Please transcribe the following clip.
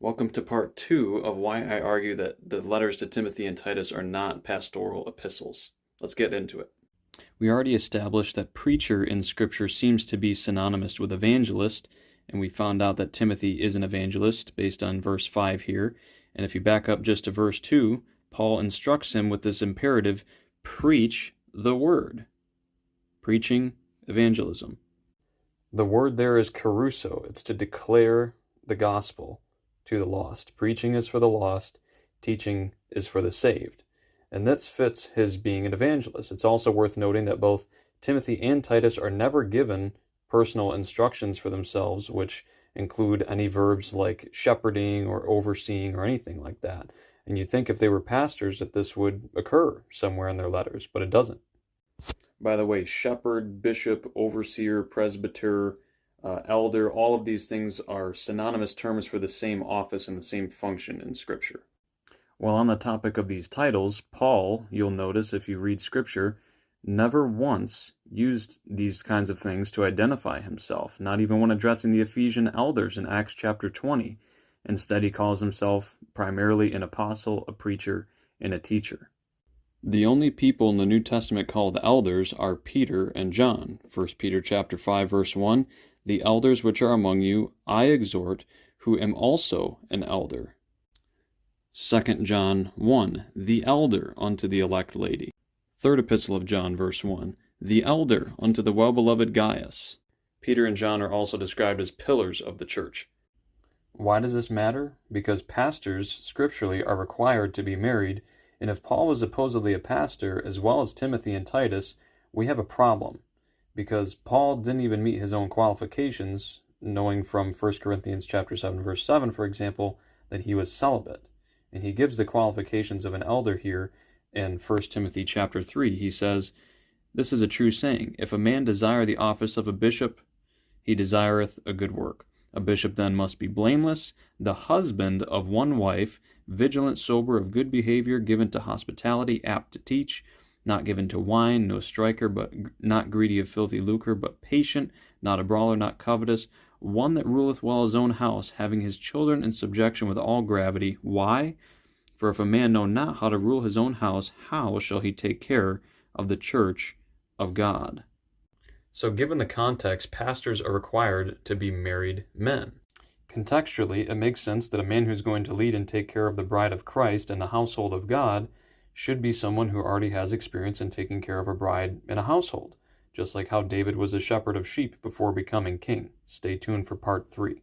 Welcome to part 2 of why I argue that the letters to Timothy and Titus are not pastoral epistles. Let's get into it. We already established that preacher in Scripture seems to be synonymous with evangelist, and we found out that Timothy is an evangelist based on verse 5 here. And if you back up just to verse 2, Paul instructs him with this imperative, preach the word. Preaching evangelism. The word there is caruso. It's to declare the gospel to the lost. Preaching is for the lost, teaching is for the saved. And this fits his being an evangelist. It's also worth noting that both Timothy and Titus are never given personal instructions for themselves, which include any verbs like shepherding or overseeing or anything like that. And you'd think if they were pastors that this would occur somewhere in their letters, but it doesn't. By the way, shepherd, bishop, overseer, presbyter, elder, all of these things are synonymous terms for the same office and the same function in Scripture. While on the topic of these titles, Paul, you'll notice if you read Scripture, never once used these kinds of things to identify himself, not even when addressing the Ephesian elders in Acts chapter 20. Instead, he calls himself primarily an apostle, a preacher, and a teacher. The only people in the New Testament called elders are Peter and John. 1 Peter chapter 5, verse 1, "The elders which are among you I exhort, who am also an elder." 2 John 1, "The elder unto the elect lady." 3rd Epistle of John, verse 1, "The elder unto the well-beloved Gaius." Peter and John are also described as pillars of the church. Why does this matter? Because pastors, scripturally, are required to be married, and if Paul was supposedly a pastor, as well as Timothy and Titus, we have a problem. Because Paul didn't even meet his own qualifications, knowing from 1 Corinthians chapter 7, verse 7, for example, that he was celibate. And he gives the qualifications of an elder here in 1 Timothy chapter 3. He says, "This is a true saying, if a man desire the office of a bishop, he desireth a good work. A bishop then must be blameless, the husband of one wife, vigilant, sober, of good behavior, given to hospitality, apt to teach, not given to wine, no striker, but not greedy of filthy lucre, but patient, not a brawler, not covetous, one that ruleth well his own house, having his children in subjection with all gravity." Why? "For if a man know not how to rule his own house, how shall he take care of the church of God?" So given the context, pastors are required to be married men. Contextually, it makes sense that a man who's going to lead and take care of the bride of Christ and the household of God should be someone who already has experience in taking care of a bride in a household, just like how David was a shepherd of sheep before becoming king. Stay tuned for part 3.